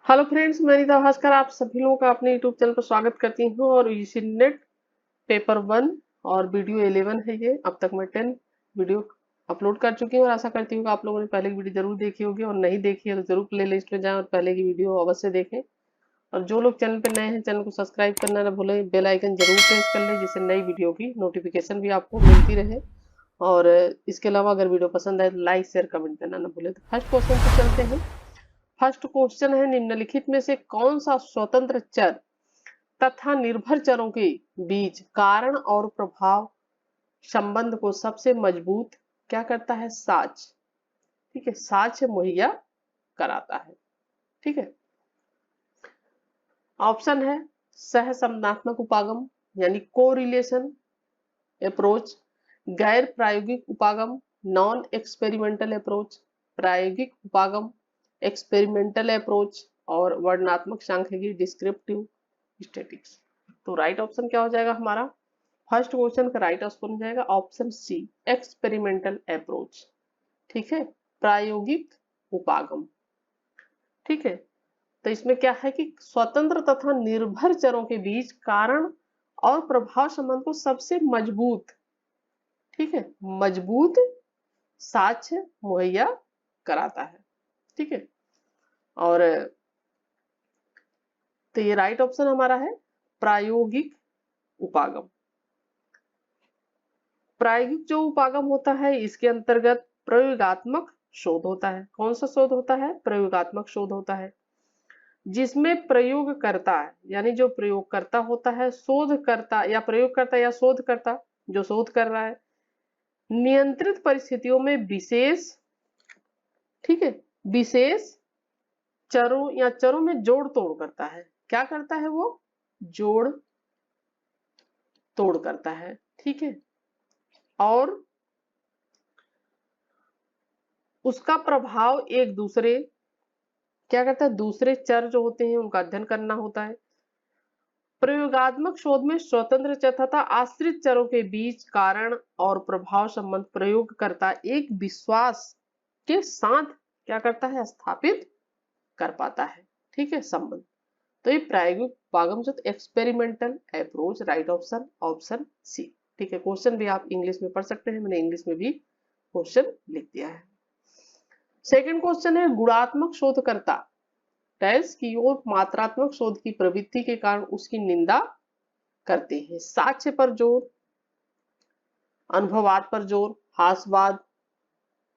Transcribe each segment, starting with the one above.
Hello friends, मैं नीता भास्कर आप सभी लोगों का अपने यूट्यूब चैनल पर स्वागत करती हूँ। और यूजी नेट पेपर 1 और वीडियो 11 है ये। अब तक मैं 10 वीडियो अपलोड कर चुकी हूँ और आशा करती हूँ कि आप लोगों ने पहले की वीडियो जरूर देखी होगी, और नहीं देखी है तो जरूर प्ले लिस्ट में जाएं और पहले की वीडियो अवश्य देखें। और जो लोग चैनल पर नए हैं, चैनल को सब्सक्राइब करना ना भूलें, बेल आइकन जरूर प्रेस कर लें जिससे नई वीडियो की नोटिफिकेशन भी आपको मिलती रहे। और इसके अलावा अगर वीडियो पसंद आए तो लाइक शेयर कमेंट करना ना भूलें। तो फर्स्ट क्वेश्चन पे चलते हैं। फर्स्ट क्वेश्चन है, निम्नलिखित में से कौन सा स्वतंत्र चर तथा निर्भर चरों के बीच कारण और प्रभाव संबंध को सबसे मजबूत क्या करता है? साच। ठीक है, साच मुहैया कराता है। ठीक है। ऑप्शन है सहसंबंधात्मक उपागम यानी कोरिलेशन अप्रोच, गैर प्रायोगिक उपागम नॉन एक्सपेरिमेंटल अप्रोच, प्रायोगिक उपागम एक्सपेरिमेंटल अप्रोच, और वर्णनात्मक सांख्यिकी डिस्क्रिप्टिव स्टैटिक्स। तो राइट ऑप्शन क्या हो जाएगा हमारा? फर्स्ट क्वेश्चन का राइट आंसर हो जाएगा ऑप्शन सी, एक्सपेरिमेंटल अप्रोच। ठीक है, प्रायोगिक उपागम। ठीक है। तो इसमें क्या है कि स्वतंत्र तथा निर्भर चरों के बीच कारण और प्रभाव संबंध को सबसे मजबूत, ठीक है, मजबूत साक्ष्य मुहैया कराता है। ठीक है। और तो ये राइट ऑप्शन हमारा है प्रायोगिक उपागम। प्रायोगिक जो उपागम होता है इसके अंतर्गत प्रयोगात्मक शोध होता है। कौन सा शोध होता है? प्रयोगात्मक शोध होता है, जिसमें प्रयोगकर्ता यानी जो प्रयोगकर्ता होता है, शोधकर्ता या प्रयोगकर्ता या शोधकर्ता जो शोध कर रहा है, नियंत्रित परिस्थितियों में विशेष, ठीक है, विशेष चरों या चरों में जोड़ तोड़ करता है। क्या करता है वो? जोड़ तोड़ करता है। ठीक है। और उसका प्रभाव एक दूसरे, क्या करता है, दूसरे चर जो होते हैं उनका अध्ययन करना होता है। प्रयोगात्मक शोध में स्वतंत्र चर तथा आश्रित चरों के बीच कारण और प्रभाव संबंध प्रयोग करता एक विश्वास के साथ क्या करता है? स्थापित कर पाता है। ठीक है, संबंध। तो ये प्रायोगिक उपागम जो experimental approach, right option option C. ठीक है। क्वेश्चन भी आप इंग्लिश में पढ़ सकते हैं, मैंने इंग्लिश में भी क्वेश्चन लिख दिया है। सेकंड क्वेश्चन है, गुणात्मक शोधकर्ता टैल्स की ओर मात्रात्मक शोध की प्रवृत्ति के कारण उसकी निंदा करते हैं। साक्ष्य पर जोर, अनुभववाद पर जोर, हास्यवाद,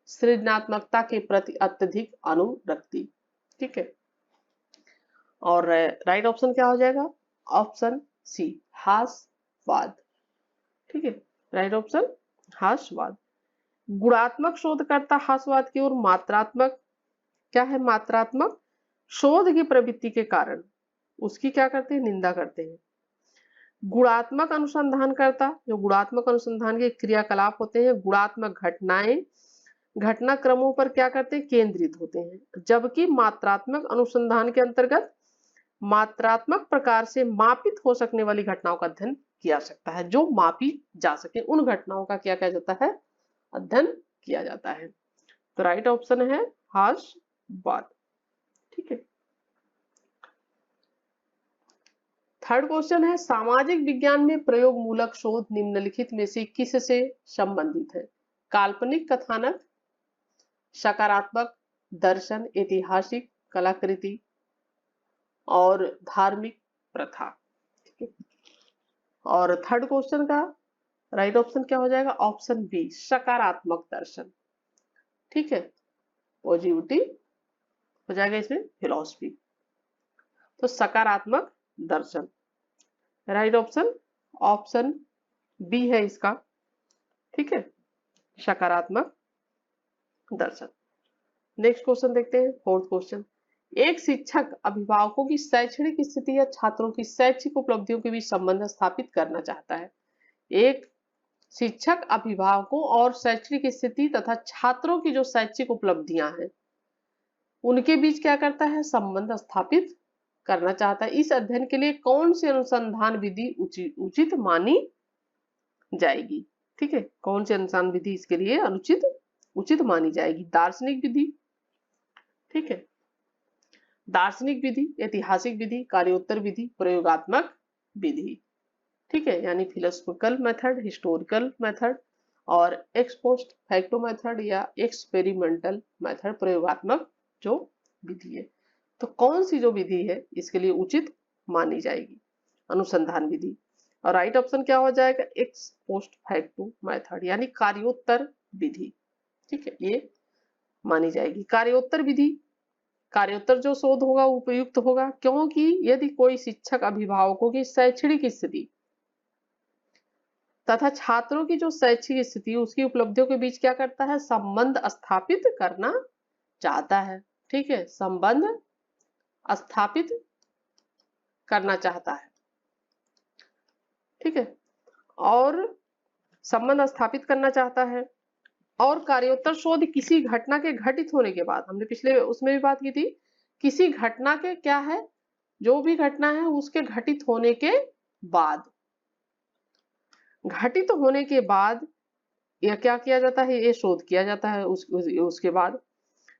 सृजनात्मकता के प्रति अत्यधिक अनुरक्ति। ठीक है। और राइट ऑप्शन क्या हो जाएगा? ऑप्शन सी, हास्यवाद। ठीक है, राइट ऑप्शन हास्यवाद। गुणात्मक शोधकर्ता हास्यवाद की ओर मात्रात्मक, क्या है, मात्रात्मक शोध की प्रवृत्ति के कारण उसकी क्या करते हैं? निंदा करते हैं। गुणात्मक अनुसंधान करता, जो गुणात्मक अनुसंधान के क्रियाकलाप होते हैं, गुणात्मक घटनाएं घटनाक्रमों पर क्या करते हैं? केंद्रित होते हैं। जबकि मात्रात्मक अनुसंधान के अंतर्गत मात्रात्मक प्रकार से मापित हो सकने वाली घटनाओं का अध्ययन किया सकता है। जो मापी जा सके उन घटनाओं का क्या किया जाता है? अध्ययन किया जाता है। तो राइट ऑप्शन है हास्यवाद। ठीक है। थर्ड क्वेश्चन है, सामाजिक विज्ञान में प्रयोग मूलक शोध निम्नलिखित में से किससे संबंधित है? काल्पनिक कथानक, सकारात्मक दर्शन, ऐतिहासिक कलाकृति, और धार्मिक प्रथा। ठीक है। और थर्ड क्वेश्चन का राइट ऑप्शन क्या हो जाएगा? ऑप्शन बी, सकारात्मक दर्शन। ठीक है, पॉजिटिविटी हो जाएगा इसमें फिलॉसफी। तो सकारात्मक दर्शन राइट ऑप्शन ऑप्शन बी है इसका। ठीक है, सकारात्मक दर्शन। नेक्स्ट क्वेश्चन देखते हैं, फोर्थ क्वेश्चन। एक शिक्षक अभिभावकों की शैक्षणिक स्थिति या छात्रों की शैक्षिक उपलब्धियों के बीच संबंध स्थापित करना चाहता है। एक शिक्षक अभिभावकों और शैक्षणिक स्थिति तथा छात्रों की जो शैक्षिक उपलब्धियां हैं उनके बीच क्या करता है? संबंध स्थापित करना चाहता है। इस अध्ययन के लिए कौन सी अनुसंधान विधि उचित मानी जाएगी? ठीक है, कौन सी अनुसंधान विधि इसके लिए उचित मानी जाएगी? दार्शनिक विधि, ठीक है, दार्शनिक विधि, ऐतिहासिक विधि, कार्योत्तर विधि, प्रयोगात्मक विधि। ठीक है, यानी फिलोसॉफिकल मेथड, हिस्टोरिकल मेथड और एक्स पोस्ट फैक्टो मेथड या एक्सपेरिमेंटल मेथड, प्रयोगात्मक जो विधि है। तो कौन सी जो विधि है इसके लिए उचित मानी जाएगी? अनुसंधान विधि। और राइट ऑप्शन क्या हो जाएगा? एक्स पोस्ट फैक्टो मेथड यानी कार्योत्तर विधि। ठीक है, ये मानी जाएगी। कार्योत्तर विधि, कार्योत्तर जो शोध होगा उपयुक्त होगा, क्योंकि यदि कोई शिक्षक अभिभावकों की शैक्षणिक स्थिति तथा छात्रों की जो शैक्षिक स्थिति उसकी उपलब्धियों के बीच क्या करता है? संबंध स्थापित करना चाहता है। ठीक है, संबंध स्थापित करना चाहता है। ठीक है, और संबंध स्थापित करना चाहता है। और कार्योत्तर शोध किसी घटना के घटित होने के बाद, हमने पिछले उसमें भी बात की थी, किसी घटना के क्या है, जो भी घटना है उसके घटित होने के बाद, घटित होने के बाद यह क्या किया जाता है? ये शोध किया जाता है उसके बाद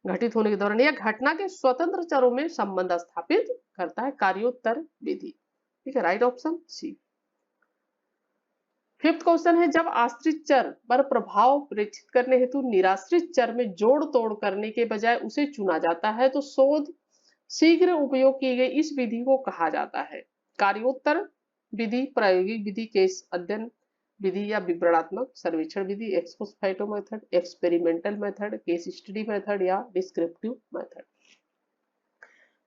घटित होने के दौरान यह घटना के स्वतंत्र चरों में संबंध स्थापित करता है, कार्योत्तर विधि। ठीक है, right option C. Fifth question है, जब आश्रित चर पर प्रभाव प्रेक्षित करने हेतु निराश्रित चर में जोड़ तोड़ करने के बजाय उसे चुना जाता है तो शोध शीघ्र उपयोग की गई इस विधि को कहा जाता है? कार्योत्तर विधि, प्रायोगिक विधि, केस अध्ययन विधि या विवरणात्मक सर्वेक्षण विधि, ex post facto method, experimental method, case study method या डिस्क्रिप्टिव मेथड।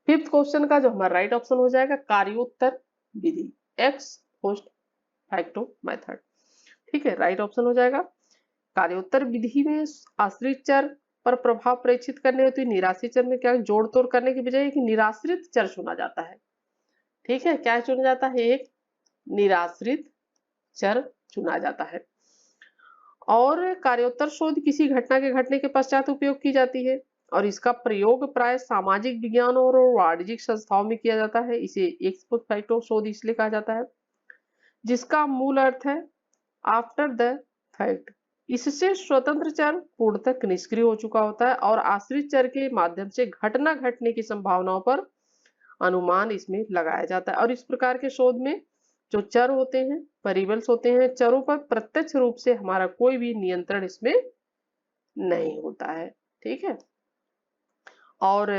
फिफ्थ क्वेश्चन का जो हमारा राइट ऑप्शन हो जाएगा कार्योत्तर विधि, एक्स पोस्ट फैक्टो मेथड। ठीक है, राइट ऑप्शन हो जाएगा। कार्योत्तर विधि में आश्रित चर पर प्रभाव प्रेक्षित करने हेतु निराश्रित चर में क्या जोड़ तोड़ करने की बजाय एक निराश्रित चर चुना जाता है। ठीक है, क्या चुना जाता है? एक निराश्रित चर चुना जाता है। और कार्योत्तर शोध किसी घटना के घटने के पश्चात उपयोग की जाती है और इसका प्रयोग प्राय सामाजिक विज्ञान और वाणिज्यिक संस्थाओं में किया जाता है। इसे एक्स पोस्ट फैक्टो शोध इसलिए कहा जाता है जिसका मूल अर्थ है आफ्टर द फैक्ट। इससे स्वतंत्र चर पूर्णतः निष्क्रिय हो चुका होता है और आश्रित चर के माध्यम से घटना घटने की संभावनाओं पर अनुमान इसमें लगाया जाता है। और इस प्रकार के शोध में जो चर होते हैं, वेरिएबल्स होते हैं, चरों पर प्रत्यक्ष रूप से हमारा कोई भी नियंत्रण इसमें नहीं होता है। ठीक है, और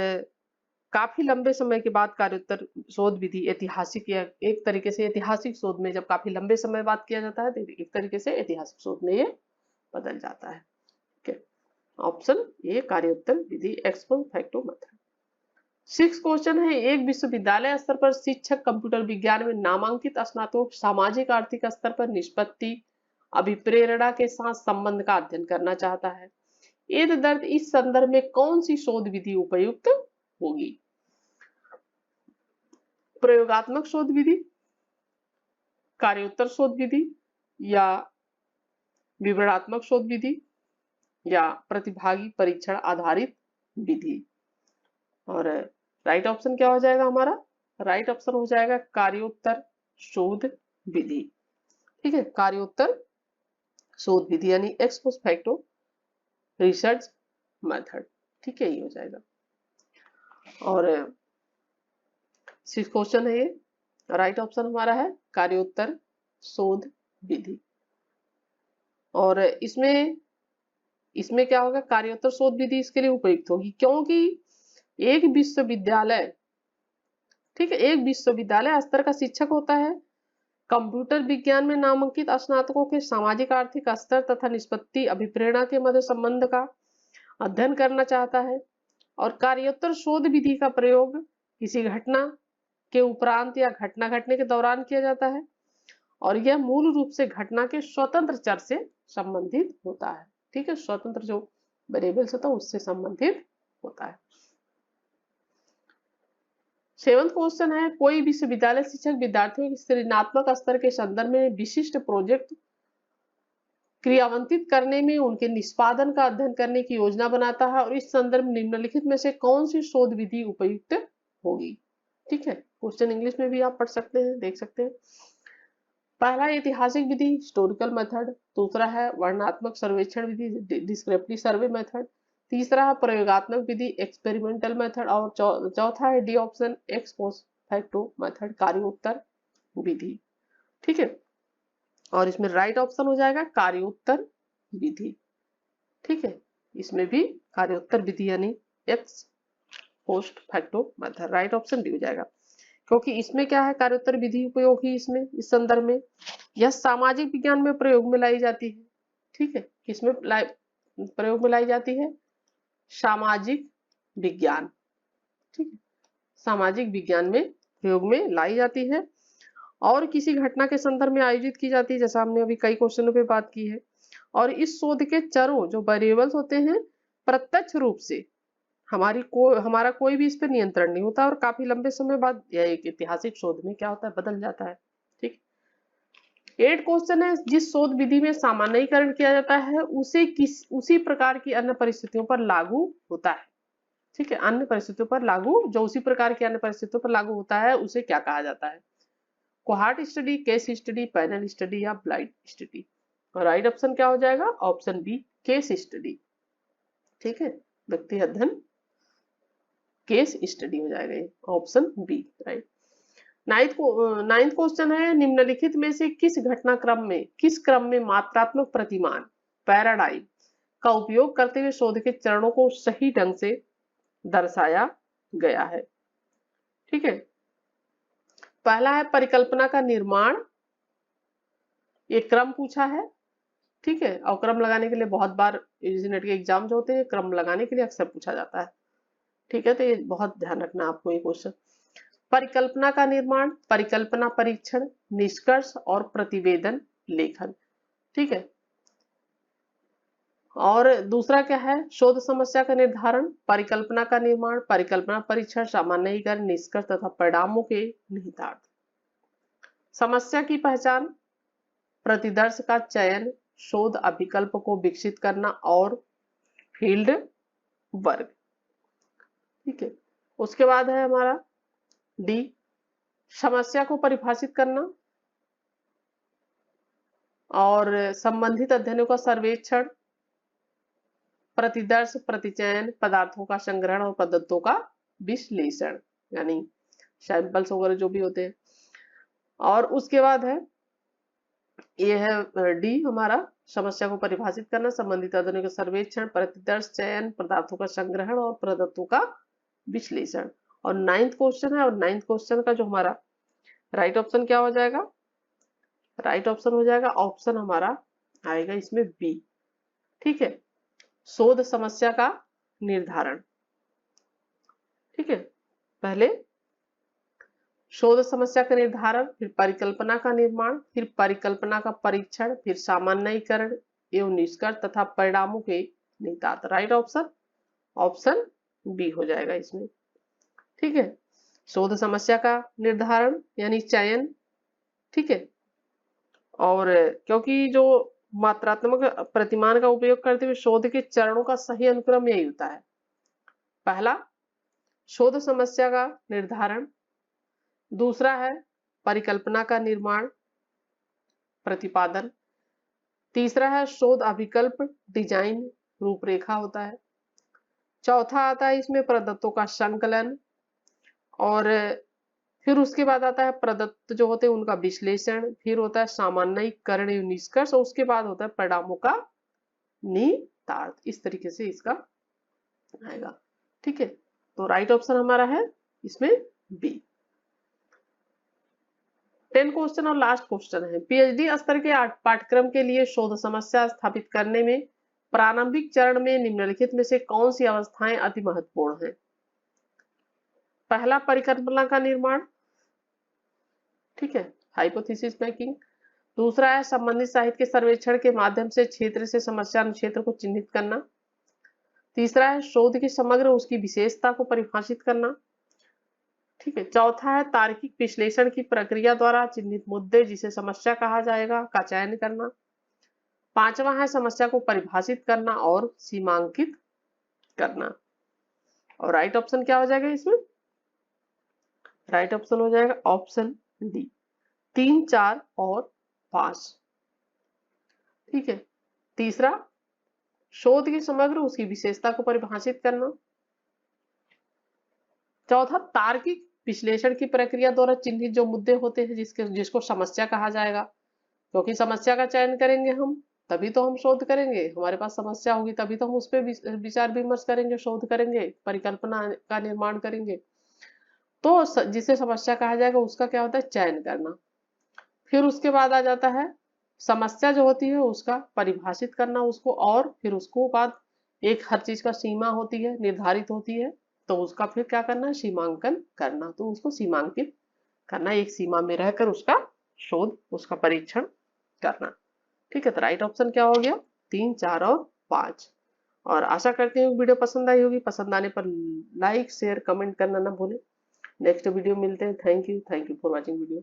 काफी लंबे समय के बाद कार्योत्तर शोध विधि ऐतिहासिक या एक तरीके से ऐतिहासिक शोध में जब काफी लंबे समय बाद किया जाता है तो एक तरीके से ऐतिहासिक शोध में ये बदल जाता है। ठीक है, ऑप्शन ए कार्योत्तर विधि, ex post facto method. Six question है, एक विश्वविद्यालय स्तर पर शिक्षक कंप्यूटर विज्ञान में नामांकित स्नातक सामाजिक आर्थिक स्तर पर निष्पत्ति अभिप्रेरणा के साथ संबंध का अध्ययन करना चाहता है। एतदर्थ इस संदर्भ में कौन सी शोध विधि उपयुक्त होगी? प्रयोगात्मक शोध विधि, कार्योत्तर शोध विधि या विवरणात्मक शोध विधि या प्रतिभागी परीक्षण आधारित विधि? और राइट ऑप्शन क्या हो जाएगा हमारा? राइट ऑप्शन हो जाएगा कार्योत्तर शोध विधि। ठीक है, कार्योत्तर शोध विधि यानी x post facto research method. ठीक है, ये हो जाएगा। और सिक्स क्वेश्चन है ये, राइट ऑप्शन हमारा है कार्योत्तर शोध विधि। और इसमें क्या होगा? कार्योत्तर शोध विधि इसके लिए उपयुक्त होगी क्योंकि एक विश्वविद्यालय, ठीक है, एक विश्वविद्यालय स्तर का शिक्षक होता है, कंप्यूटर विज्ञान में नामांकित स्नातकों के सामाजिक आर्थिक स्तर तथा निष्पत्ति अभिप्रेरणा के मध्य संबंध का अध्ययन करना चाहता है। और कार्योत्तर शोध विधि का प्रयोग किसी घटना के उपरांत या घटना घटने के दौरान किया जाता है और यह मूल रूप से घटना के स्वतंत्र चर से संबंधित होता है। ठीक है, स्वतंत्र जो वेरिएबल्स होता है उससे संबंधित होता है। सेवंथ क्वेश्चन है, कोई विश्वविद्यालय शिक्षक विद्यार्थियों के सृजनात्मक स्तर के संदर्भ में विशिष्ट प्रोजेक्ट क्रियान्वित करने में उनके निष्पादन का अध्ययन करने की योजना बनाता है और इस संदर्भ निम्नलिखित में से कौन सी शोध विधि उपयुक्त होगी? ठीक है, क्वेश्चन इंग्लिश में भी आप पढ़ सकते हैं, देख सकते हैं। पहला ऐतिहासिक विधि, हिस्टोरिकल मेथड। दूसरा है वर्णनात्मक सर्वेक्षण विधि, डिस्क्रिप्टिव सर्वे मेथड। तीसरा है प्रयोगात्मक विधि एक्सपेरिमेंटल मेथड, और चौथा है D option ex post facto method कार्योत्तर विधि। ठीक है, और इसमें राइट ऑप्शन हो जाएगा कार्योत्तर विधि। ठीक है, इसमें भी कार्योत्तर विधि यानी x post facto method, right option D हो जाएगा। क्योंकि इसमें क्या है, कार्योत्तर विधि उपयोगी इसमें इस संदर्भ में यह सामाजिक विज्ञान में प्रयोग में लाई जाती है। ठीक है, किसमें प्रयोग में लाई जाती है, सामाजिक विज्ञान। ठीक है, सामाजिक विज्ञान में प्रयोग में लाई जाती है और किसी घटना के संदर्भ में आयोजित की जाती है, जैसा हमने अभी कई क्वेश्चनों पे बात की है। और इस शोध के चरों जो वेरिएबल्स होते हैं प्रत्यक्ष रूप से हमारा कोई भी इस पर नियंत्रण नहीं होता और काफी लंबे समय बाद यह एक ऐतिहासिक शोध में क्या होता है, बदल जाता है। ठीक, 8 क्वेश्चन है, जिस शोध विधि में सामान्यीकरण किया जाता है उसी प्रकार की अन्य परिस्थितियों पर लागू होता है। ठीक है, अन्य परिस्थितियों पर लागू, जो उसी प्रकार की अन्य परिस्थितियों पर लागू होता है उसे क्या कहा जाता है, cohort study, case study, panel study या ब्लाइंड स्टडी। और राइट ऑप्शन क्या हो जाएगा, ऑप्शन बी केस स्टडी। ठीक है, व्यक्ति अध्ययन केस स्टडी हो जाएगा, ये option B right. Ninth question है, निम्नलिखित में से किस क्रम में मात्रात्मक प्रतिमान पैराडाइम का उपयोग करते हुए शोध के चरणों को सही ढंग से दर्शाया गया है। ठीक है, पहला है परिकल्पना का निर्माण, ये क्रम पूछा है। ठीक है, और क्रम लगाने के लिए बहुत बार यूजीसी के एग्जाम जो होते हैं क्रम लगाने के लिए अक्सर पूछा जाता है। ठीक है, तो ये बहुत ध्यान रखना आपको ये क्वेश्चन। परिकल्पना का निर्माण, परिकल्पना परीक्षण, निष्कर्ष और प्रतिवेदन लेखन। ठीक है, और दूसरा क्या है, शोध समस्या का निर्धारण, परिकल्पना का निर्माण, परिकल्पना परीक्षण, सामान्यीकरण, निष्कर्ष तथा परिणामों के निहितार्थ। समस्या की पहचान, प्रतिदर्श का चयन, शोध अभिकल्प को विकसित करना और फील्ड वर्क। ठीक है, उसके बाद है हमारा डी समस्या को परिभाषित करना और संबंधित अध्ययनों का सर्वेक्षण, प्रतिदर्श, प्रतिचयन, पदार्थों का संग्रहण और पद्धतों का विश्लेषण, यानी सैंपल्स वगैरह जो भी होते हैं। और उसके बाद है ये है डी हमारा समस्या को परिभाषित करना, संबंधित अध्ययनों का सर्वेक्षण, प्रतिदर्श, चयन, पदार्थों का संग्रहण और पद्धतों का विश्लेषण। और 9th क्वेश्चन है, और 9th क्वेश्चन का जो हमारा राइट ऑप्शन क्या हो जाएगा, राइट ऑप्शन हो जाएगा ऑप्शन हमारा आएगा इसमें बी। ठीक है, शोध समस्या का निर्धारण। ठीक है, पहले शोध समस्या का निर्धारण, फिर परिकल्पना का निर्माण, फिर परिकल्पना का परीक्षण, फिर सामान्यीकरण एवं निष्कर्ष तथा परिणामों के निहितार्थ। राइट ऑप्शन ऑप्शन बी हो जाएगा इसमें। ठीक है, शोध समस्या का निर्धारण यानी चयन। ठीक है, और क्योंकि जो मात्रात्मक प्रतिमान का उपयोग करते हुए शोध के चरणों का सही अनुक्रम यही होता है। पहला शोध समस्या का निर्धारण, दूसरा है परिकल्पना का निर्माण प्रतिपादन, तीसरा है शोध अभिकल्प डिजाइन रूपरेखा होता है, चौथा आता है इसमें प्रदत्तों का संकलन, और फिर उसके बाद आता है प्रदत्त जो होते हैं उनका विश्लेषण, फिर होता है सामान्यीकरण एवं निष्कर्ष, और उसके बाद होता है परिणामों का निहितार्थ। इस तरीके से इसका आएगा। ठीक है, तो राइट ऑप्शन हमारा है इसमें बी। 10 क्वेश्चन और लास्ट क्वेश्चन है, पीएचडी स्तर के पाठ्यक्रम के लिए शोध समस्या स्थापित करने में प्रारंभिक चरण में निम्नलिखित में से कौन सी अवस्थाएं अति महत्वपूर्ण हैं। पहला परिकल्पना का निर्माण, ठीक है, हाइपोथेसिस मेकिंग। दूसरा है संबंधित साहित्य के सर्वेक्षण के माध्यम से क्षेत्र से समस्या क्षेत्र को चिन्हित करना। तीसरा है शोध की समग्र उसकी विशेषता को परिभाषित करना। ठीक है, चौथा है तार्किक विश्लेषण की प्रक्रिया द्वारा चिन्हित मुद्दे जिसे समस्या कहा जाएगा का चयन करना। पांचवा है समस्या को परिभाषित करना और सीमांकित करना। और राइट ऑप्शन क्या हो जाएगा इसमें, राइट ऑप्शन हो जाएगा ऑप्शन डी 3, 4 और 5। ठीक है, तीसरा शोध की समग्र उसकी विशेषता को परिभाषित करना। चौथा, तार्किक विश्लेषण की प्रक्रिया द्वारा चिन्हित जो मुद्दे होते हैं जिसको समस्या कहा जाएगा, क्योंकि समस्या का चयन करेंगे हम तभी तो हम शोध करेंगे, हमारे पास समस्या होगी तभी तो हम उस पर विचार विमर्श करेंगे, शोध करेंगे, परिकल्पना का निर्माण करेंगे। तो जिसे समस्या कहा जाएगा उसका क्या होता है, चयन करना। फिर उसके बाद आ जाता है समस्या जो होती है उसका परिभाषित करना उसको, और फिर उसको बाद एक हर चीज का सीमा होती है, निर्धारित होती है, तो उसका फिर क्या करना है, सीमांकन करना। तो उसको सीमांकित करना, एक सीमा में रहकर उसका शोध, उसका परीक्षण करना। ठीक है, तो राइट ऑप्शन क्या हो गया, 3, 4 और 5। और आशा करती हूँ वीडियो पसंद आई होगी। पसंद आने पर लाइक शेयर कमेंट करना ना भूलें। नेक्स्ट वीडियो मिलते हैं। Thank you for watching video.